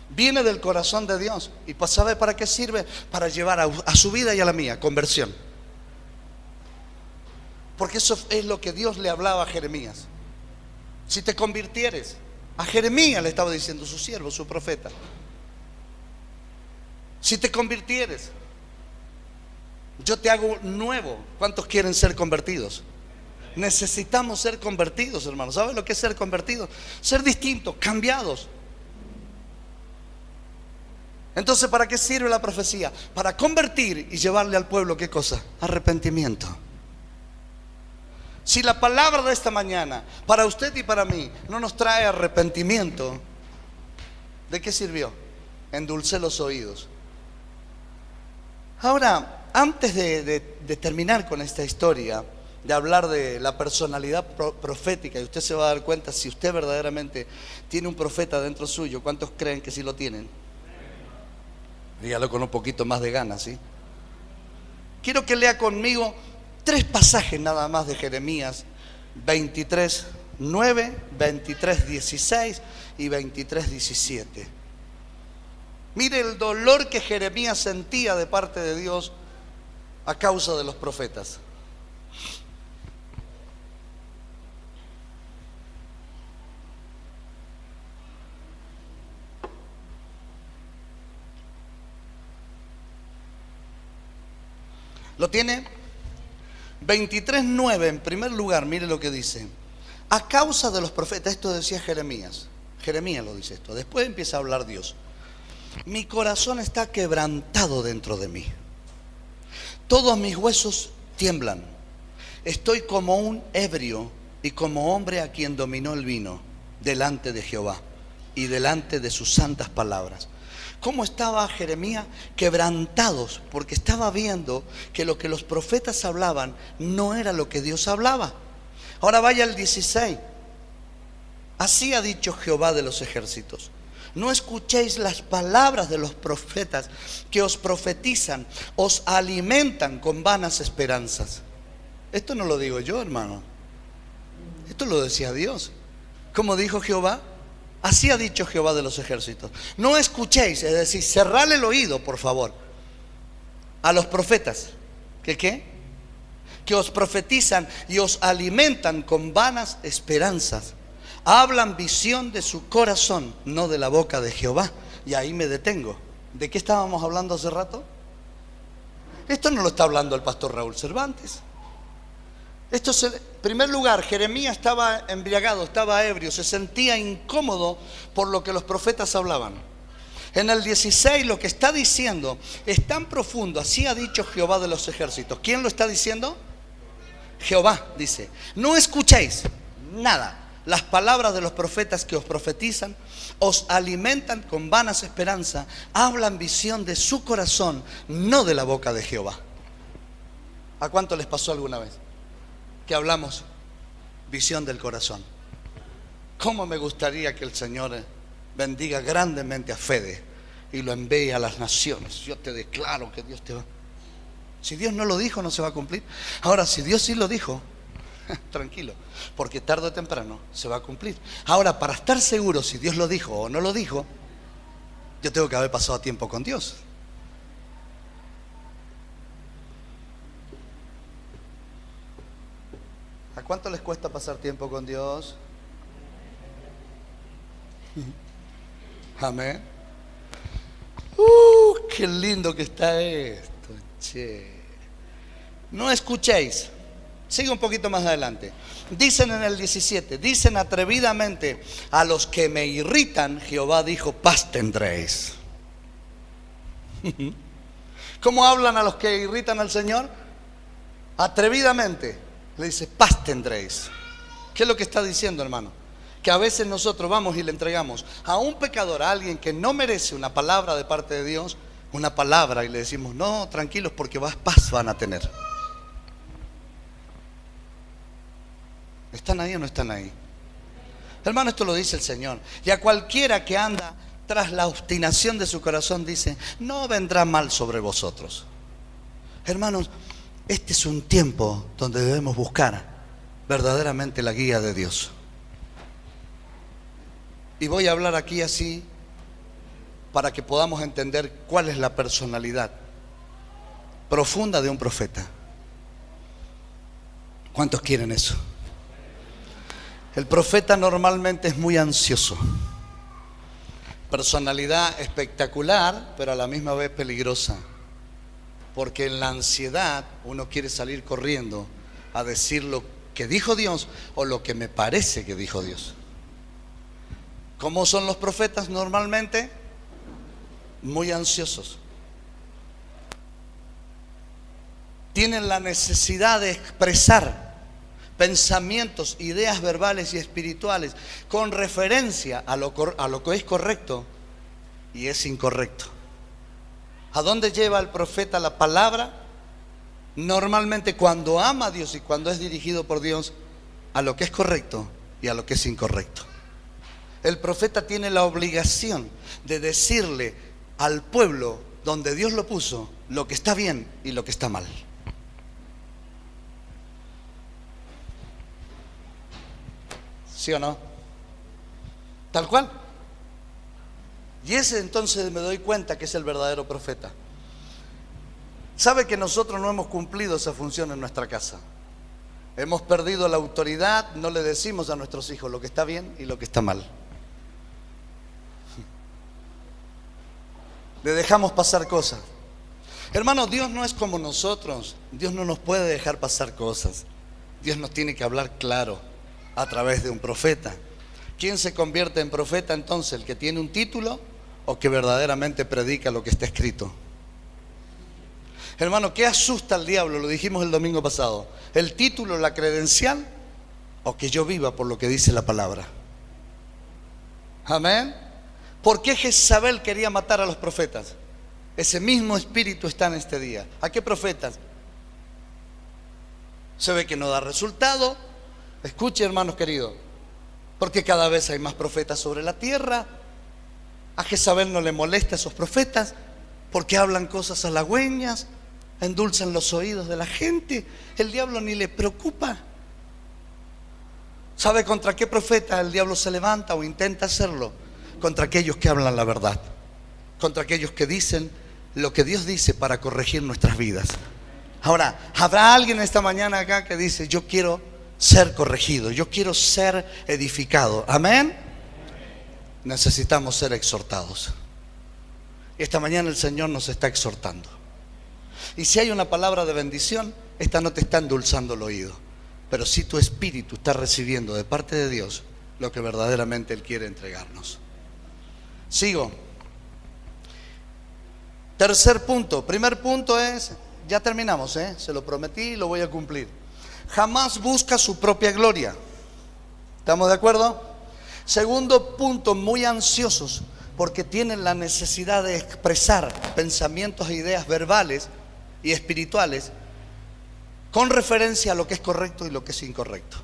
viene del corazón de Dios. ¿Y sabe para qué sirve? Para llevar a su vida y a la mía conversión. Porque eso es lo que Dios le hablaba a Jeremías. Si te convirtieres, a Jeremías le estaba diciendo su siervo, su profeta. Si te convirtieres, yo te hago nuevo. ¿Cuántos quieren ser convertidos? Necesitamos ser convertidos, hermanos. ¿Saben lo que es ser convertidos? Ser distintos, cambiados. Entonces, ¿para qué sirve la profecía? Para convertir y llevarle al pueblo, ¿qué cosa? Arrepentimiento. Si la palabra de esta mañana, para usted y para mí, no nos trae arrepentimiento, ¿de qué sirvió? Endulcé los oídos. Ahora, antes de terminar con esta historia, de hablar de la personalidad profética, y usted se va a dar cuenta si usted verdaderamente tiene un profeta dentro suyo. ¿Cuántos creen que sí lo tienen? Dígalo con un poquito más de ganas, ¿sí? Quiero que lea conmigo 3 pasajes nada más de Jeremías 23:9, 23:16 y 23:17. Mire el dolor que Jeremías sentía de parte de Dios a causa de los profetas. ¿Lo tiene? 23:9, en primer lugar, mire lo que dice. A causa de los profetas, esto decía Jeremías. Jeremías lo dice esto. Después empieza a hablar Dios. Mi corazón está quebrantado dentro de mí. Todos mis huesos tiemblan. Estoy como un ebrio y como hombre a quien dominó el vino delante de Jehová y delante de sus santas palabras. ¿Cómo estaba Jeremías? Quebrantados, porque estaba viendo que lo que los profetas hablaban no era lo que Dios hablaba. Ahora vaya al 16. Así ha dicho Jehová de los ejércitos: no escuchéis las palabras de los profetas que os profetizan, os alimentan con vanas esperanzas. Esto no lo digo yo, hermano. Esto lo decía Dios. ¿Cómo dijo Jehová? Así ha dicho Jehová de los ejércitos: no escuchéis, es decir, cerrad el oído, por favor, a los profetas. ¿Qué? Que os profetizan y os alimentan con vanas esperanzas. Hablan visión de su corazón, no de la boca de Jehová. Y ahí me detengo. ¿De qué estábamos hablando hace rato? Esto no lo está hablando el pastor Raúl Cervantes. En primer lugar, Jeremías estaba embriagado, estaba ebrio, se sentía incómodo por lo que los profetas hablaban. En el 16 lo que está diciendo es tan profundo. Así ha dicho Jehová de los ejércitos. ¿Quién lo está diciendo? Jehová dice: no escuchéis nada. Las palabras de los profetas que os profetizan, os alimentan con vanas esperanzas, hablan visión de su corazón, no de la boca de Jehová. ¿A cuánto les pasó alguna vez que hablamos visión del corazón? ¿Cómo me gustaría que el Señor bendiga grandemente a Fede y lo envíe a las naciones? Yo te declaro que Dios te va. Si Dios no lo dijo, no se va a cumplir. Ahora, si Dios sí lo dijo, tranquilo, porque tarde o temprano se va a cumplir. Ahora, para estar seguro si Dios lo dijo o no lo dijo, yo tengo que haber pasado tiempo con Dios. ¿A cuánto les cuesta pasar tiempo con Dios? Amén. Qué lindo que está esto, che. No escuchéis. Sigue un poquito más adelante. Dicen en el 17, dicen atrevidamente: a los que me irritan, Jehová dijo, paz tendréis. ¿Cómo hablan a los que irritan al Señor? Atrevidamente. Le dice, paz tendréis. ¿Qué es lo que está diciendo, hermano? Que a veces nosotros vamos y le entregamos a un pecador, a alguien que no merece una palabra de parte de Dios, una palabra, y le decimos, no, tranquilos, porque paz van a tener. ¿Están ahí o no están ahí? Hermano, esto lo dice el Señor. Y a cualquiera que anda tras la obstinación de su corazón dice, no vendrá mal sobre vosotros. Hermanos, este es un tiempo donde debemos buscar verdaderamente la guía de Dios. Y voy a hablar aquí así para que podamos entender cuál es la personalidad profunda de un profeta. ¿Cuántos quieren eso? El profeta normalmente es muy ansioso. Personalidad espectacular, pero a la misma vez peligrosa. Porque en la ansiedad uno quiere salir corriendo a decir lo que dijo Dios o lo que me parece que dijo Dios. ¿Cómo son los profetas normalmente? Muy ansiosos. Tienen la necesidad de expresar pensamientos, ideas verbales y espirituales con referencia a lo que es correcto y es incorrecto. ¿A dónde lleva el profeta la palabra? Normalmente cuando ama a Dios y cuando es dirigido por Dios, a lo que es correcto y a lo que es incorrecto. El profeta tiene la obligación de decirle al pueblo donde Dios lo puso lo que está bien y lo que está mal. ¿Sí o no? Tal cual. Y ese entonces me doy cuenta que es el verdadero profeta. Sabe que nosotros no hemos cumplido esa función en nuestra casa. Hemos perdido la autoridad, no le decimos a nuestros hijos lo que está bien y lo que está mal. Le dejamos pasar cosas. Hermano, Dios no es como nosotros. Dios no nos puede dejar pasar cosas. Dios nos tiene que hablar claro a través de un profeta. ¿Quién se convierte en profeta entonces? ¿El que tiene un título o que verdaderamente predica lo que está escrito? Hermano, ¿qué asusta al diablo? Lo dijimos el domingo pasado. ¿El título, la credencial o que yo viva por lo que dice la palabra? Amén. ¿Por qué Jezabel quería matar a los profetas? Ese mismo espíritu está en este día. ¿A qué profetas? Se ve que no da resultado. Escuche, hermanos queridos, porque cada vez hay más profetas sobre la tierra. A Jezabel no le molesta a esos profetas porque hablan cosas halagüeñas, endulzan los oídos de la gente. El diablo ni le preocupa. ¿Sabe contra qué profeta el diablo se levanta o intenta hacerlo? Contra aquellos que hablan la verdad, contra aquellos que dicen lo que Dios dice para corregir nuestras vidas. Ahora, ¿habrá alguien esta mañana acá que dice: yo quiero ser corregido, yo quiero ser edificado? Amén. Necesitamos ser exhortados. Esta mañana el Señor nos está exhortando. Y si hay una palabra de bendición, esta no te está endulzando el oído, pero si tu espíritu está recibiendo de parte de Dios lo que verdaderamente Él quiere entregarnos. Sigo. Tercer punto. Primer punto es, ya terminamos, se lo prometí y lo voy a cumplir. Jamás busca su propia gloria. ¿Estamos de acuerdo? Segundo punto, muy ansiosos porque tienen la necesidad de expresar pensamientos e ideas verbales y espirituales con referencia a lo que es correcto y lo que es incorrecto.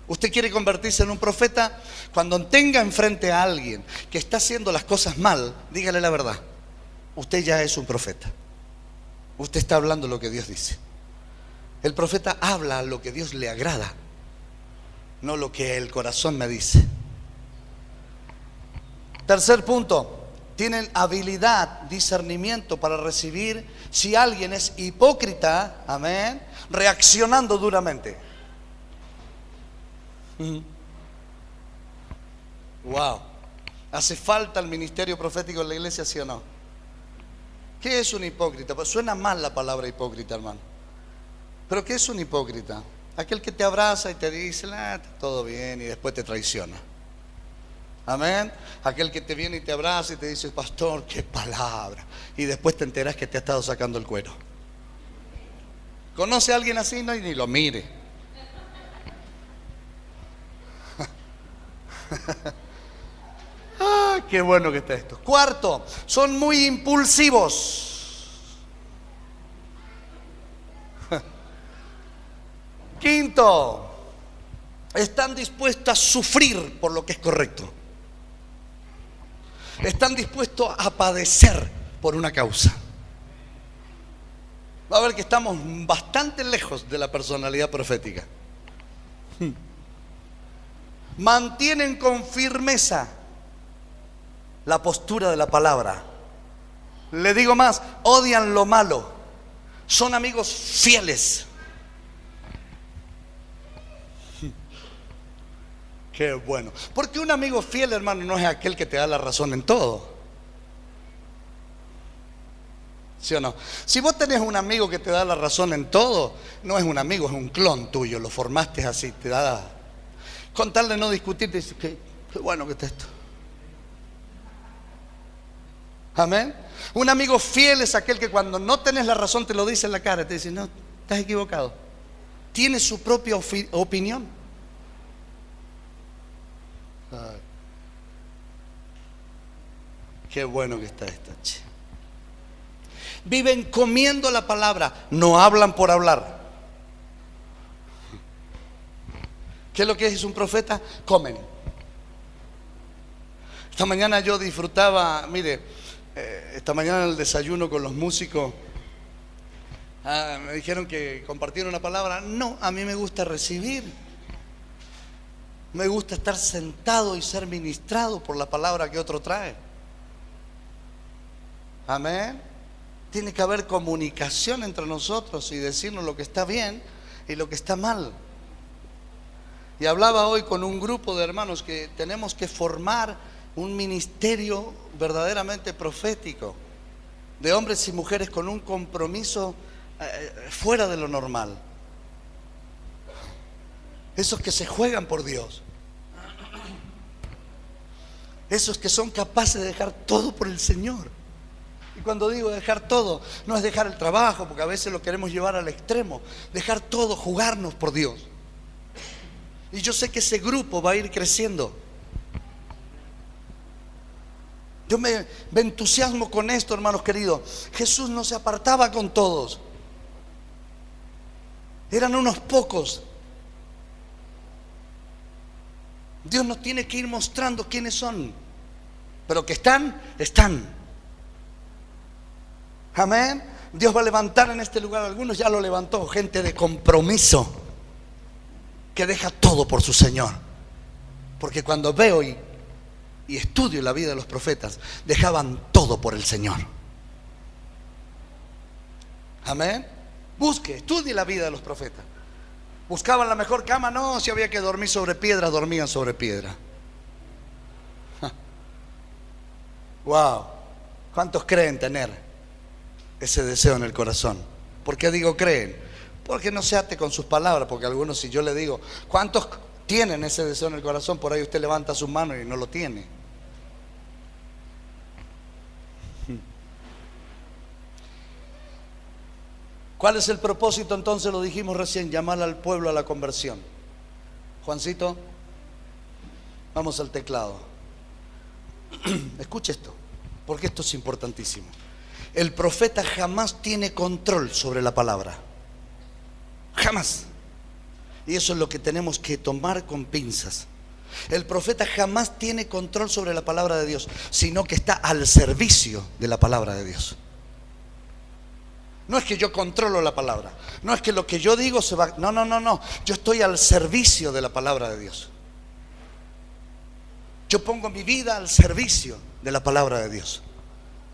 Usted quiere convertirse en un profeta. Cuando tenga enfrente a alguien que está haciendo las cosas mal, dígale la verdad. Usted ya es un profeta. Usted está hablando lo que Dios dice. El profeta habla lo que Dios le agrada, no lo que el corazón me dice. Tercer punto, tienen habilidad, discernimiento para recibir si alguien es hipócrita, amén, reaccionando duramente. Wow, ¿hace falta el ministerio profético en la iglesia, sí o no? ¿Qué es un hipócrita? Pues suena mal la palabra hipócrita, hermano. ¿Pero qué es un hipócrita? Aquel que te abraza y te dice, está todo bien, y después te traiciona. Amén. Aquel que te viene y te abraza y te dice: pastor, qué palabra, y después te enteras que te ha estado sacando el cuero. ¿Conoce a alguien así? No, y ni lo mire. Qué bueno que está esto. Cuarto, son muy impulsivos. Quinto, están dispuestos a sufrir por lo que es correcto. Están dispuestos a padecer por una causa. Va a ver que estamos bastante lejos de la personalidad profética. Mantienen con firmeza la postura de la palabra. Le digo más, odian lo malo. Son amigos fieles. Qué bueno. Porque un amigo fiel, hermano, no es aquel que te da la razón en todo. ¿Sí o no? Si vos tenés un amigo que te da la razón en todo, no es un amigo, es un clon tuyo. Lo formaste así, te da. Con tal de no discutir, te dice: qué bueno que está esto. Amén. Un amigo fiel es aquel que cuando no tenés la razón te lo dice en la cara, te dice: no, estás equivocado. Tiene su propia opinión. Ay, qué bueno que está esto, che. Viven comiendo la palabra, no hablan por hablar. ¿Qué es lo que es un profeta? Comen. Esta mañana yo disfrutaba, mire, esta mañana en el desayuno con los músicos, me dijeron que compartieron una palabra. No, a mí me gusta recibir. Me gusta estar sentado y ser ministrado por la palabra que otro trae. Amén. Tiene que haber comunicación entre nosotros y decirnos lo que está bien y lo que está mal. Y hablaba hoy con un grupo de hermanos que tenemos que formar un ministerio verdaderamente profético, de hombres y mujeres con un compromiso fuera de lo normal. Esos que se juegan por Dios. Esos que son capaces de dejar todo por el Señor. Y cuando digo dejar todo, no es dejar el trabajo, porque a veces lo queremos llevar al extremo. Dejar todo, jugarnos por Dios. Y yo sé que ese grupo va a ir creciendo. Yo me entusiasmo con esto, hermanos queridos. Jesús no se apartaba con todos. Eran unos pocos. Dios nos tiene que ir mostrando quiénes son. Pero que están, están. Amén. Dios va a levantar en este lugar, algunos ya lo levantó, gente de compromiso, que deja todo por su Señor. Porque cuando veo y estudio la vida de los profetas, dejaban todo por el Señor. Amén. Busque, estudie la vida de los profetas. Buscaban la mejor cama, no, si había que dormir sobre piedra, dormían sobre piedra. Wow. ¿Cuántos creen tener ese deseo en el corazón? ¿Por qué digo creen? Porque no se ate con sus palabras, porque algunos, si yo le digo, ¿cuántos tienen ese deseo en el corazón? Por ahí usted levanta su mano y no lo tiene. ¿Cuál es el propósito entonces? Lo dijimos recién, llamar al pueblo a la conversión. Juancito, vamos al teclado. Escuche esto, porque esto es importantísimo. El profeta jamás tiene control sobre la palabra. Jamás. Y eso es lo que tenemos que tomar con pinzas. El profeta jamás tiene control sobre la palabra de Dios, sino que está al servicio de la palabra de Dios. No es que yo controlo la palabra, no es que lo que yo digo se va. No. Yo estoy al servicio de la palabra de Dios. Yo pongo mi vida al servicio de la palabra de Dios.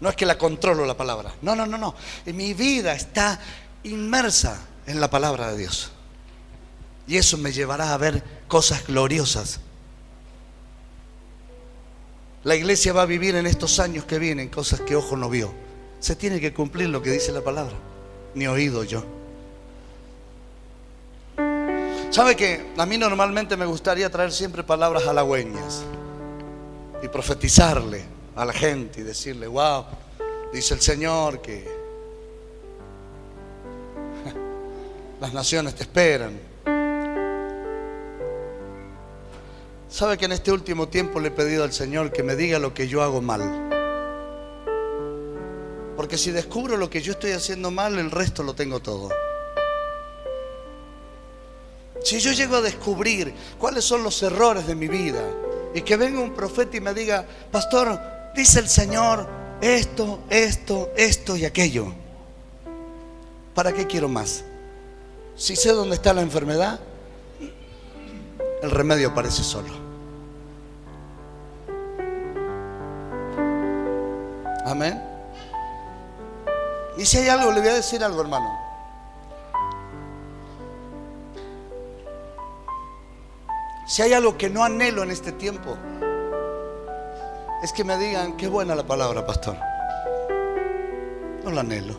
No es que la controlo la palabra. No. Mi vida está inmersa en la palabra de Dios. Y eso me llevará a ver cosas gloriosas. La iglesia va a vivir en estos años que vienen cosas que ojo no vio. Se tiene que cumplir lo que dice la palabra, ni oído yo. ¿Sabe que a mí normalmente me gustaría traer siempre palabras halagüeñas y profetizarle a la gente y decirle, wow, dice el Señor que las naciones te esperan? ¿Sabe que en este último tiempo le he pedido al Señor que me diga lo que yo hago mal? Porque si descubro lo que yo estoy haciendo mal, el resto lo tengo todo. Si yo llego a descubrir cuáles son los errores de mi vida y que venga un profeta y me diga, pastor, dice el Señor esto y aquello, ¿para qué quiero más? Si sé dónde está la enfermedad, el remedio aparece solo. Amén. Y si hay algo, le voy a decir algo, hermano. Si hay algo que no anhelo en este tiempo, es que me digan, qué buena la palabra, pastor. No la anhelo.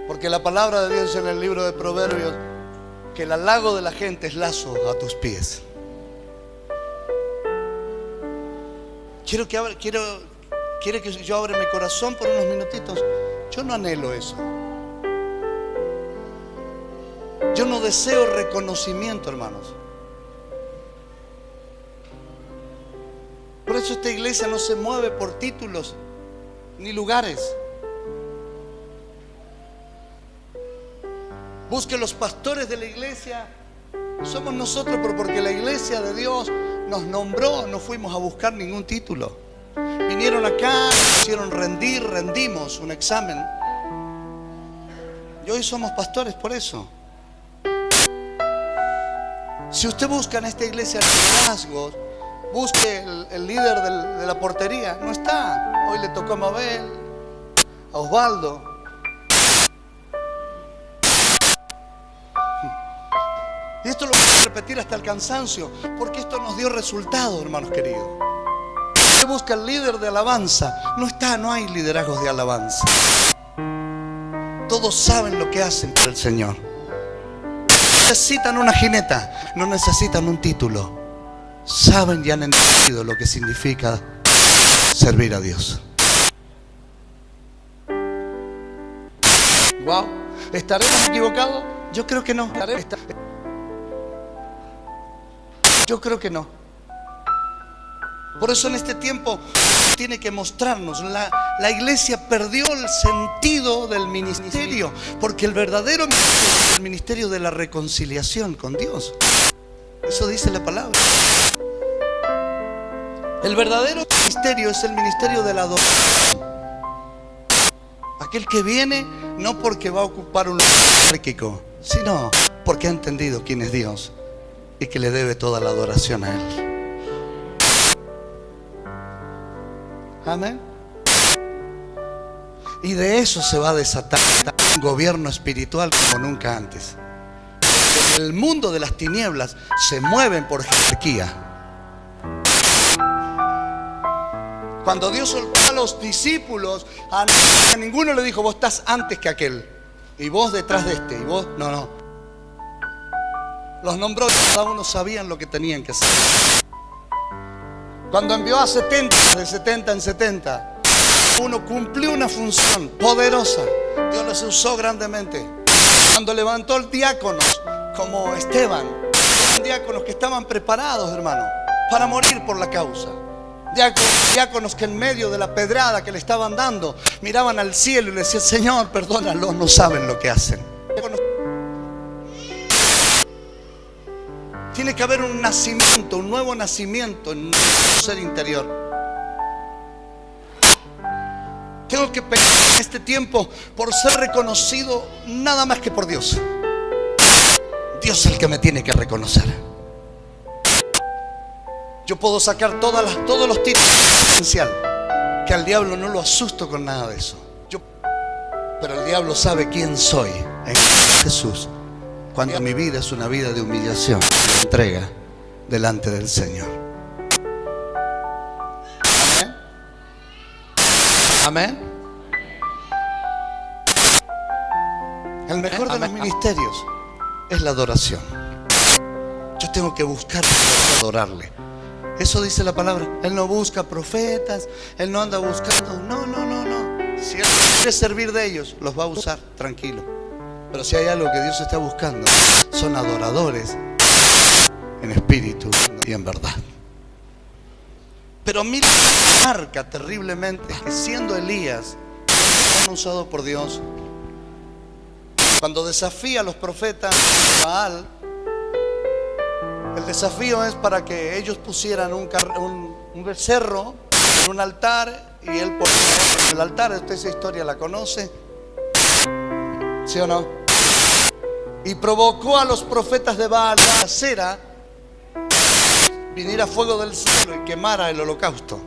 Porque la palabra de Dios en el libro de Proverbios, que el halago de la gente es lazo a tus pies. ¿Quiere que yo abra mi corazón por unos minutitos? Yo no anhelo eso. Yo no deseo reconocimiento, hermanos. Por eso esta iglesia no se mueve por títulos ni lugares. Busque los pastores de la iglesia. Somos nosotros, pero porque la iglesia de Dios nos nombró, no fuimos a buscar ningún título. Vinieron acá, nos hicieron rendimos un examen. Y hoy somos pastores por eso. Si usted busca en esta iglesia liderazgos, busque el líder de la portería, no está. Hoy le tocó a Mabel, a Osvaldo. Y esto lo voy a repetir hasta el cansancio, porque esto nos dio resultado, hermanos queridos. Usted busca el líder de alabanza, no hay liderazgos de alabanza. Todos saben lo que hacen por el Señor. Necesitan una jineta, no necesitan un título. Saben y han entendido lo que significa servir a Dios. Wow, ¿estaremos equivocados? Yo creo que no. Yo creo que no. Por eso en este tiempo tiene que mostrarnos. La iglesia perdió el sentido del ministerio, porque el verdadero ministerio es el ministerio de la reconciliación con Dios. Eso dice la palabra. El verdadero ministerio es el ministerio de la adoración. Aquel que viene no porque va a ocupar un lugar jerárquico, sino porque ha entendido quién es Dios y que le debe toda la adoración a Él. Amén. Y de eso se va a desatar un gobierno espiritual como nunca antes. En el mundo de las tinieblas se mueven por jerarquía. Cuando Dios soltó a los discípulos, a ninguno le dijo: vos estás antes que aquel, y vos detrás de este, y vos, no. Los nombró, cada uno sabían lo que tenían que hacer. Cuando envió a 70, de 70 en 70, uno cumplió una función poderosa. Dios los usó grandemente. Cuando levantó diáconos como Esteban, eran diáconos que estaban preparados, hermano, para morir por la causa. Diáconos que en medio de la pedrada que le estaban dando, miraban al cielo y le decían: Señor, perdónalos, no saben lo que hacen. Tiene que haber un nacimiento, un nuevo nacimiento en nuestro ser interior. Tengo que pelear en este tiempo por ser reconocido nada más que por Dios. Dios es el que me tiene que reconocer. Yo puedo sacar todos los títulos potencial, que al diablo no lo asusto con nada de eso. Pero el diablo sabe quién soy en Jesús, cuando mi vida es una vida de humillación y entrega delante del Señor. Amén. Amén. El mejor de los ministerios es la adoración. Yo tengo que buscar adorarle. Eso dice la palabra. Él no busca profetas, Él no anda buscando. No. Si Él quiere servir de ellos, los va a usar, tranquilo. Pero si hay algo que Dios está buscando, son adoradores en espíritu y en verdad. Pero mira, marca terriblemente que siendo Elías tan usado por Dios, cuando desafía a los profetas de Baal, el desafío es para que ellos pusieran un becerro en un altar, y él por el altar, usted esa historia la conoce, ¿sí o no? Y provocó a los profetas de Baal a cera, viniera fuego del cielo y quemara el holocausto.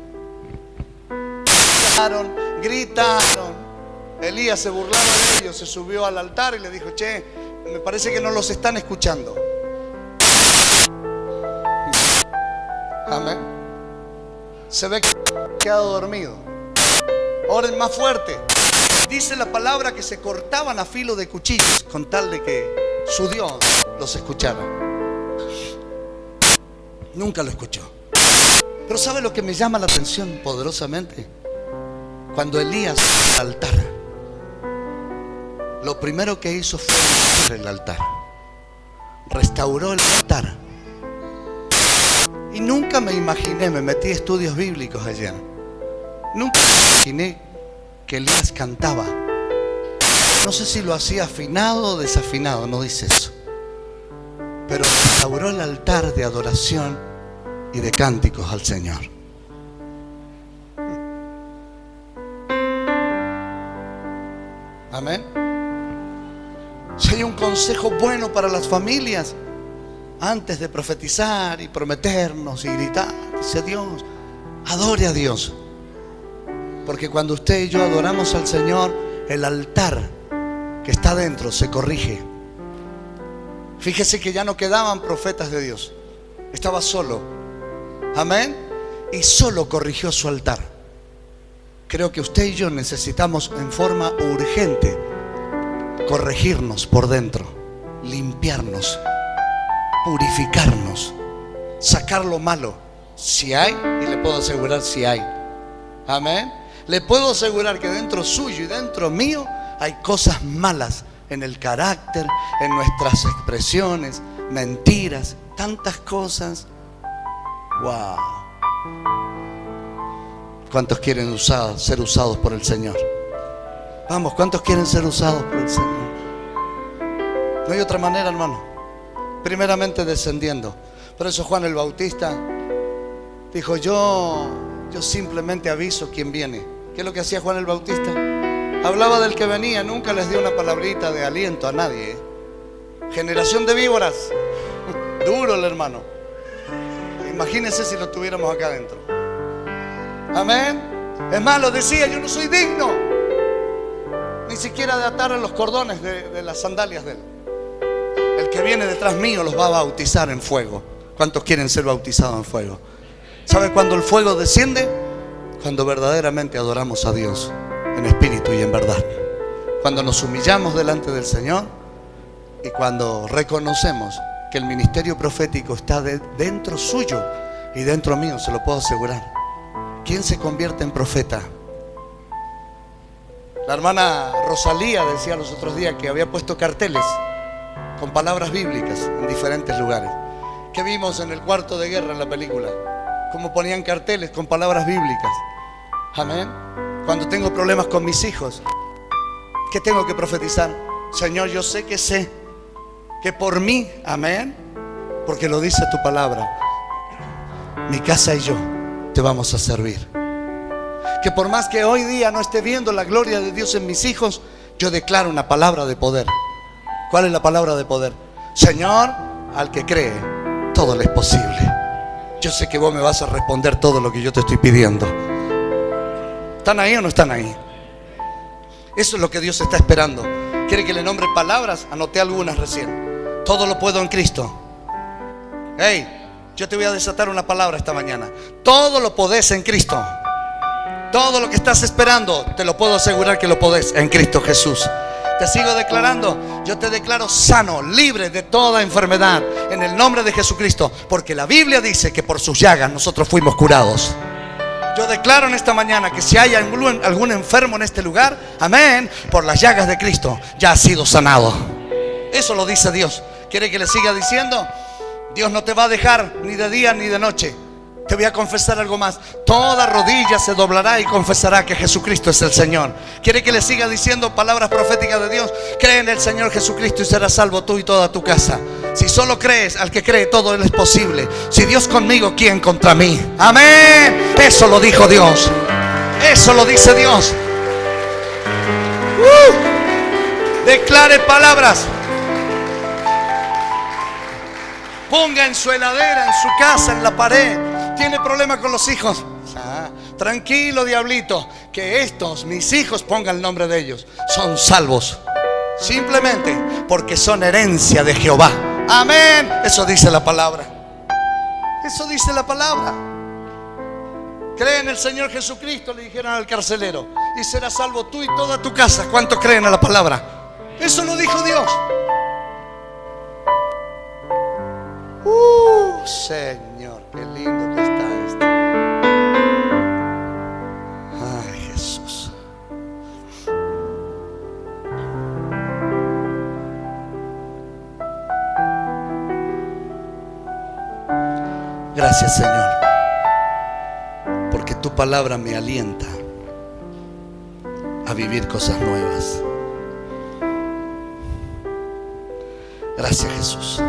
Gritaron. Elías se burlaba de ellos, se subió al altar y le dijo: che, me parece que no los están escuchando. Amén. Se ve que ha quedado dormido. Oren más fuerte. Dice la palabra que se cortaban a filo de cuchillos con tal de que su Dios los escuchara. Nunca lo escuchó. Pero ¿sabe lo que me llama la atención poderosamente? Cuando Elías fue al altar, lo primero que hizo fue limpiar el altar. Restauró el altar. Y nunca me imaginé, me metí a estudios bíblicos ayer, nunca me imaginé que Elías cantaba. No sé si lo hacía afinado o desafinado, no dice eso. Pero restauró el altar de adoración y de cánticos al Señor. Amén. Si hay un consejo bueno para las familias, antes de profetizar y prometernos y gritar, dice Dios, adore a Dios. Porque cuando usted y yo adoramos al Señor, el altar que está dentro se corrige. Fíjese que ya no quedaban profetas de Dios, estaba solo. Amén. Y solo corrigió su altar. Creo que usted y yo necesitamos en forma urgente corregirnos por dentro, limpiarnos, purificarnos, sacar lo malo, si hay, y le puedo asegurar si hay. Amén. Le puedo asegurar que dentro suyo y dentro mío hay cosas malas en el carácter, en nuestras expresiones, mentiras, tantas cosas. Wow. ¿Cuántos quieren ser usados por el Señor? Vamos, ¿cuántos quieren ser usados por el Señor? No hay otra manera, hermano. Primeramente descendiendo. Por eso Juan el Bautista dijo, yo simplemente aviso quién viene. ¿Qué es lo que hacía Juan el Bautista? Hablaba del que venía, nunca les dio una palabrita de aliento a nadie. Generación de víboras. Duro el hermano. Imagínense si lo tuviéramos acá adentro. Amén. Es más, lo decía, yo no soy digno ni siquiera de atar los cordones de las sandalias de él. El que viene detrás mío los va a bautizar en fuego. ¿Cuántos quieren ser bautizados en fuego? ¿Sabe cuándo el fuego desciende? Cuando verdaderamente adoramos a Dios en espíritu y en verdad. Cuando nos humillamos delante del Señor y cuando reconocemos que el ministerio profético está dentro suyo y dentro mío, se lo puedo asegurar. ¿Quién se convierte en profeta? La hermana Rosalía decía los otros días que había puesto carteles con palabras bíblicas en diferentes lugares. ¿Qué vimos en el cuarto de guerra en la película? Cómo ponían carteles con palabras bíblicas. Amén. Cuando tengo problemas con mis hijos, ¿qué tengo que profetizar? Señor, yo sé que por mí, amén, porque lo dice tu palabra, mi casa y yo te vamos a servir. Que por más que hoy día no esté viendo la gloria de Dios en mis hijos, yo declaro una palabra de poder. ¿Cuál es la palabra de poder? Señor, al que cree, todo le es posible. Yo sé que vos me vas a responder todo lo que yo te estoy pidiendo. ¿Están ahí o no están ahí? Eso es lo que Dios está esperando. ¿Quiere que le nombre palabras? Anoté algunas recién. Todo lo puedo en Cristo. Hey, yo te voy a desatar una palabra esta mañana. Todo lo podés en Cristo. Todo lo que estás esperando, te lo puedo asegurar que lo podés en Cristo Jesús. Te sigo declarando, yo te declaro sano, libre de toda enfermedad en el nombre de Jesucristo, porque la Biblia dice que por sus llagas nosotros fuimos curados. Yo declaro en esta mañana que si hay algún enfermo en este lugar, amén, por las llagas de Cristo ya ha sido sanado. Eso lo dice Dios. ¿Quiere que le siga diciendo? Dios no te va a dejar ni de día ni de noche. Te voy a confesar algo más. Toda rodilla se doblará y confesará que Jesucristo es el Señor. ¿Quiere que le siga diciendo palabras proféticas de Dios? Cree en el Señor Jesucristo y serás salvo tú y toda tu casa. Si solo crees, al que cree todo es posible. Si Dios conmigo, ¿quién contra mí? Amén. Eso lo dijo Dios. Eso lo dice Dios. Declare palabras. Ponga en su heladera, en su casa, en la pared. ¿Tiene problema con los hijos? Tranquilo, diablito, que mis hijos, ponga el nombre de ellos, son salvos. Simplemente porque son herencia de Jehová. Amén. Eso dice la palabra. Eso dice la palabra. Cree en el Señor Jesucristo, le dijeron al carcelero, y serás salvo tú y toda tu casa. ¿Cuántos creen a la palabra? Eso lo dijo Dios. Señor, qué lindo que está esto. Ay, Jesús. Gracias, Señor, porque tu palabra me alienta a vivir cosas nuevas. Gracias, Jesús.